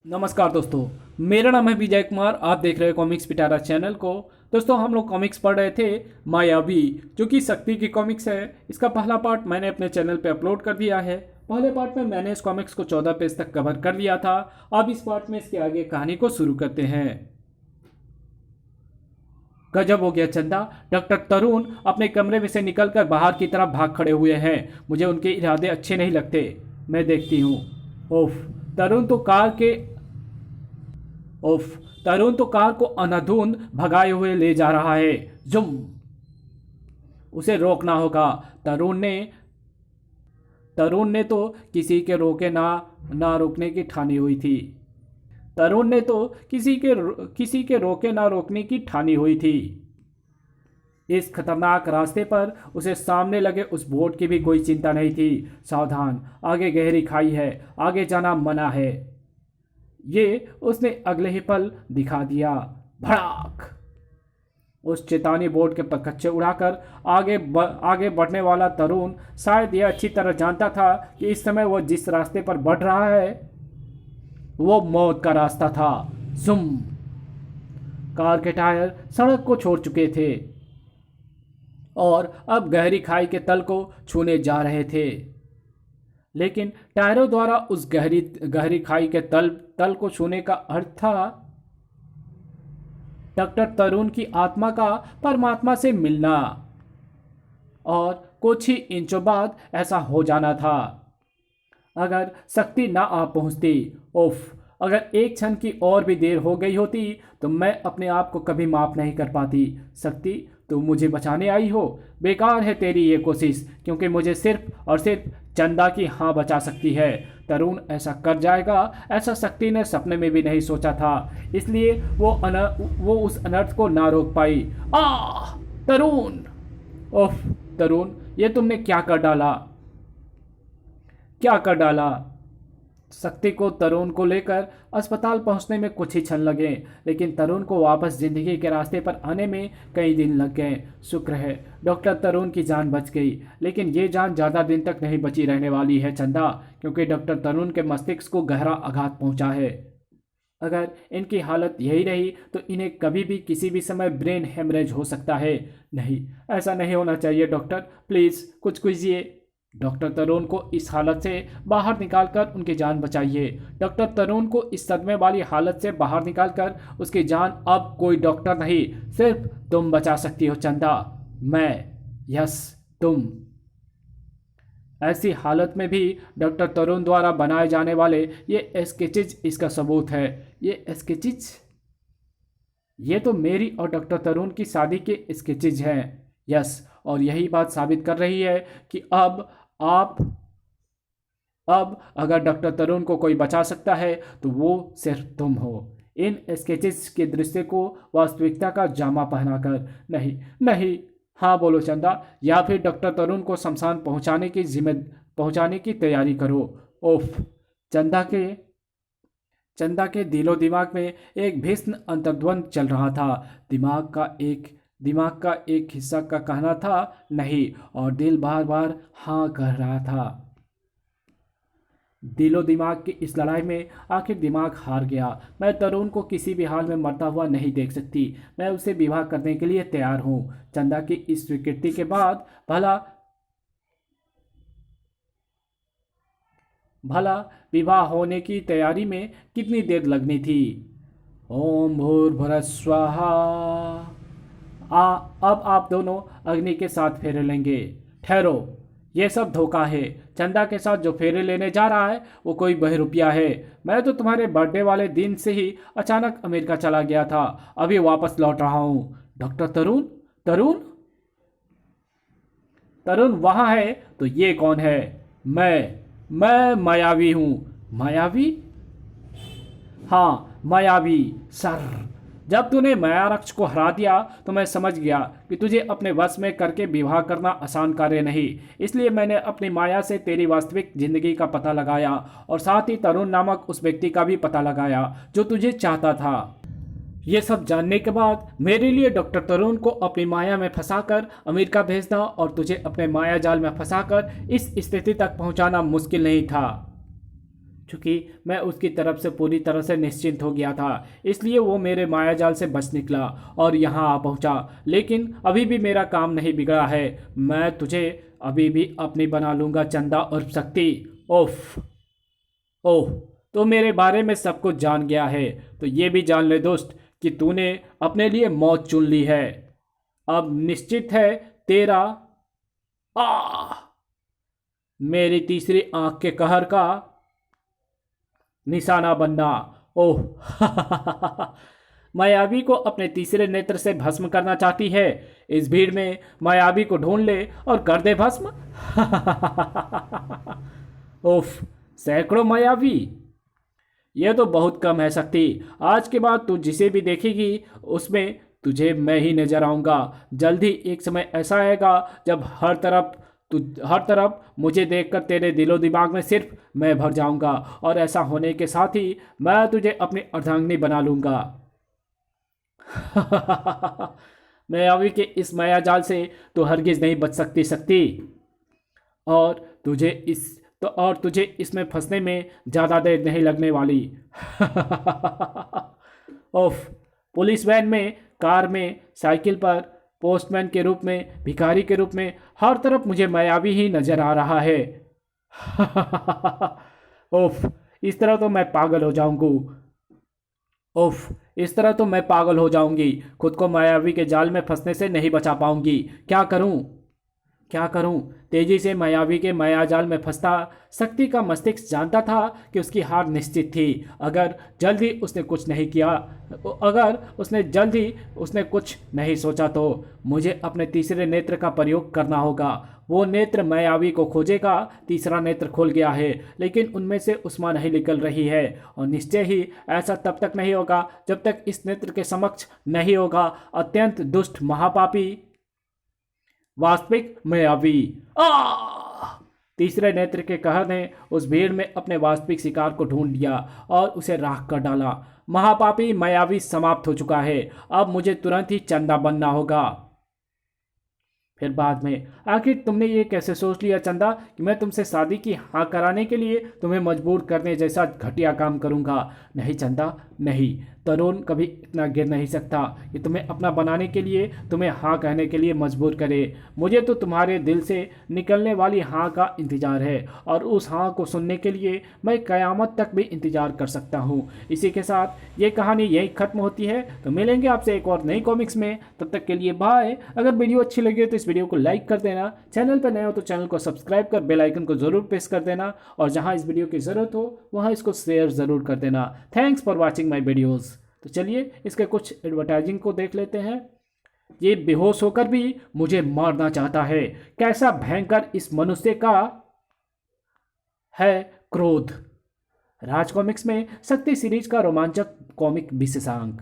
नमस्कार दोस्तों। मेरा नाम है विजय कुमार। आप देख रहे हैं कॉमिक्स पिटारा चैनल को। दोस्तों, हम लोग कॉमिक्स पढ़ रहे थे मायावी, जो कि शक्ति की कॉमिक्स है। इसका पहला पार्ट मैंने अपने चैनल पे अपलोड कर दिया है। पहले पार्ट में मैंने इस कॉमिक्स को 14 पेज तक कवर कर लिया था। अब इस पार्ट में इसके आगे कहानी को शुरू करते हैं। गजब हो गया चंदा। डॉक्टर तरुण अपने कमरे में से निकलकर बाहर की तरफ भाग खड़े हुए हैं। मुझे उनके इरादे अच्छे नहीं लगते। मैं देखती हूँ। ओफ तरुण तो कार के उफ तरुण तो कार को अंधाधुंध भगाए हुए ले जा रहा है। जुम। उसे रोकना होगा। तरुण ने तो किसी के रोके ना रोकने की ठानी हुई थी। तरुण ने तो किसी के रोके ना रोकने की ठानी हुई थी। इस खतरनाक रास्ते पर उसे सामने लगे उस बोर्ड की भी कोई चिंता नहीं थी। सावधान, आगे गहरी खाई है, आगे जाना मना है। ये उसने अगले ही पल दिखा दिया। भड़ाक। उस चेतावनी बोर्ड के परखच्चे उड़ाकर आगे बढ़ने वाला तरुण शायद यह अच्छी तरह जानता था कि इस समय वो जिस रास्ते पर बढ़ रहा है वो मौत का रास्ता था। जुम। कार के टायर सड़क को छोड़ चुके थे और अब गहरी खाई के तल को छूने जा रहे थे। लेकिन टायरों द्वारा उस गहरी खाई के तल को छूने का अर्थ था डॉक्टर तरुण की आत्मा का परमात्मा से मिलना। और कुछ ही इंचों बाद ऐसा हो जाना था अगर शक्ति ना आ पहुंचती। उफ, अगर एक क्षण की और भी देर हो गई होती तो मैं अपने आप को कभी माफ नहीं कर पाती। शक्ति, तुम मुझे बचाने आई हो। बेकार है तेरी ये कोशिश, क्योंकि मुझे सिर्फ और सिर्फ चंदा की हाँ बचा सकती है। तरुण ऐसा कर जाएगा, ऐसा शक्ति ने सपने में भी नहीं सोचा था। इसलिए वो उस अनर्थ को ना रोक पाई। तरुण! ओह तरुण, ये तुमने क्या कर डाला? क्या कर डाला? शक्ति को तरुण को लेकर अस्पताल पहुंचने में कुछ ही क्षण लगे, लेकिन तरुण को वापस जिंदगी के रास्ते पर आने में कई दिन लग गए। शुक्र है डॉक्टर तरुण की जान बच गई, लेकिन ये जान ज़्यादा दिन तक नहीं बची रहने वाली है चंदा, क्योंकि डॉक्टर तरुण के मस्तिष्क को गहरा आघात पहुंचा है। अगर इनकी हालत यही रही तो इन्हें कभी भी किसी भी समय ब्रेन हेमरेज हो सकता है। नहीं, ऐसा नहीं होना चाहिए डॉक्टर, प्लीज़ कुछ कीजिए। डॉक्टर तरुण को इस हालत से बाहर निकालकर उनकी जान बचाइए। डॉक्टर तरुण को इस सदमे वाली हालत से बाहर निकालकर उसकी जान अब कोई डॉक्टर नहीं, सिर्फ तुम बचा सकती हो चंदा। मैं, यस तुम। ऐसी हालत में भी डॉक्टर तरुण द्वारा बनाए जाने वाले ये स्केचेज इसका सबूत है। ये स्केचेज, ये तो मेरी और डॉक्टर तरुण की शादी के स्केचेज हैं। यस, और यही बात साबित कर रही है कि अब अगर डॉक्टर तरुण को कोई बचा सकता है तो वो सिर्फ तुम हो। इन स्केचेस के दृश्य को वास्तविकता का जामा पहनाकर। नहीं नहीं, हाँ बोलो चंदा, या फिर डॉक्टर तरुण को शमशान पहुंचाने की तैयारी करो। ओफ। चंदा के दिलो दिमाग में एक भीषण अंतर्द्वंद चल रहा था। दिमाग का एक हिस्सा का कहना था नहीं, और दिल बार बार हाँ कह रहा था। दिलो दिमाग की इस लड़ाई में आखिर दिमाग हार गया। मैं तरुण को किसी भी हाल में मरता हुआ नहीं देख सकती। मैं उसे विवाह करने के लिए तैयार हूँ। चंदा की इस स्वीकृति के बाद भला विवाह होने की तैयारी में कितनी देर लगनी थी। ओम भूर्भुवः स्वाहा। अब आप दोनों अग्नि के साथ फेरे लेंगे। ठहरो, ये सब धोखा है। चंदा के साथ जो फेरे लेने जा रहा है वो कोई बहरूपिया है। मैं तो तुम्हारे बर्थडे वाले दिन से ही अचानक अमेरिका चला गया था, अभी वापस लौट रहा हूँ। डॉक्टर तरुण तरुण तरुण वहाँ है तो ये कौन है? मैं मायावी हूँ। मायावी? हाँ मायावी सर। जब तूने मायारक्ष को हरा दिया तो मैं समझ गया कि तुझे अपने वश में करके विवाह करना आसान कार्य नहीं। इसलिए मैंने अपनी माया से तेरी वास्तविक जिंदगी का पता लगाया और साथ ही तरुण नामक उस व्यक्ति का भी पता लगाया जो तुझे चाहता था। ये सब जानने के बाद मेरे लिए डॉक्टर तरुण को अपनी माया में फंसाकर अमेरिका भेजना और तुझे अपने माया जाल में फंसाकर इस स्थिति तक पहुंचाना मुश्किल नहीं था। चूंकि मैं उसकी तरफ से पूरी तरह से निश्चिंत हो गया था, इसलिए वो मेरे मायाजाल से बच निकला और यहाँ आ पहुँचा। लेकिन अभी भी मेरा काम नहीं बिगड़ा है। मैं तुझे अभी भी अपनी बना लूँगा चंदा उर्फ शक्ति। ओफ, ओह, तो मेरे बारे में सब कुछ जान गया है, तो ये भी जान ले दोस्त कि तूने अपने लिए मौत चुन ली है। अब निश्चित है तेरा आ मेरी तीसरी आंख के कहर का निशाना बनना। ओह मायावी को अपने तीसरे नेत्र से भस्म करना चाहती है। इस भीड़ में मायावी को ढूंढ ले और कर दे भस्म। ओफ, सैकड़ों मायावी, यह तो बहुत कम है शक्ति। आज के बाद तू जिसे भी देखेगी उसमें तुझे मैं ही नजर आऊंगा। जल्द ही एक समय ऐसा आएगा जब हर तरफ मुझे देखकर तेरे दिलो दिमाग में सिर्फ मैं भर जाऊंगा, और ऐसा होने के साथ ही मैं तुझे अपनी अर्धांगिनी बना लूंगा। मायावी के इस मायाजाल से तो हरगिज नहीं बच सकती शक्ति, और तुझे इसमें फंसने में ज़्यादा देर नहीं लगने वाली। ओफ, पुलिस वैन में, कार में, साइकिल पर, पोस्टमैन के रूप में, भिखारी के रूप में, हर तरफ मुझे मायावी ही नजर आ रहा है। ओफ, इस तरह तो मैं पागल हो जाऊंगी। ओफ, इस तरह तो मैं पागल हो जाऊंगी। खुद को मायावी के जाल में फंसने से नहीं बचा पाऊंगी। क्या करूं, क्या करूं? तेजी से मायावी के मायाजाल में फंसता शक्ति का मस्तिष्क जानता था कि उसकी हार निश्चित थी। अगर जल्दी उसने कुछ नहीं सोचा तो मुझे अपने तीसरे नेत्र का प्रयोग करना होगा। वो नेत्र मायावी को खोजेगा। तीसरा नेत्र खुल गया है, लेकिन उनमें से उष्मा नहीं निकल रही है, और निश्चय ही ऐसा तब तक नहीं होगा जब तक इस नेत्र के समक्ष नहीं होगा अत्यंत दुष्ट महापापी वास्तविक मायावी। तीसरे नेत्र के कहर ने उस भीड़ में अपने वास्तविक शिकार को ढूंढ लिया और उसे राख कर डाला। महापापी मायावी समाप्त हो चुका है। अब मुझे तुरंत ही चंदा बनना होगा। फिर बाद में, आखिर तुमने ये कैसे सोच लिया चंदा कि मैं तुमसे शादी की हाँ कराने के लिए तुम्हें मजबूर करने जैसा घटिया काम करूँगा? नहीं चंदा, नहीं। तरुण कभी इतना गिर नहीं सकता कि तुम्हें अपना बनाने के लिए, तुम्हें हाँ कहने के लिए मजबूर करे। मुझे तो तुम्हारे दिल से निकलने वाली हाँ का इंतज़ार है, और उस हाँ को सुनने के लिए मैं क़यामत तक भी इंतज़ार कर सकता हूँ। इसी के साथ ये कहानी यही ख़त्म होती है। तो मिलेंगे आपसे एक और नई कॉमिक्स में, तब तक के लिए बाय। अगर वीडियो अच्छी लगी तो इस वीडियो को लाइक कर देना, चैनल पर नए हो तो चैनल को सब्सक्राइब कर बेल आइकन को ज़रूर प्रेस कर देना, और जहाँ इस वीडियो की ज़रूरत हो वहाँ इसको शेयर ज़रूर कर देना। Thanks for watching my videos. तो चलिए इसके कुछ एडवर्टाइजिंग को देख लेते हैं। ये बेहोश होकर भी मुझे मारना चाहता है, कैसा भयंकर इस मनुष्य का है क्रोध। राज कॉमिक्स में शक्ति सीरीज का रोमांचक कॉमिक विशेषांक।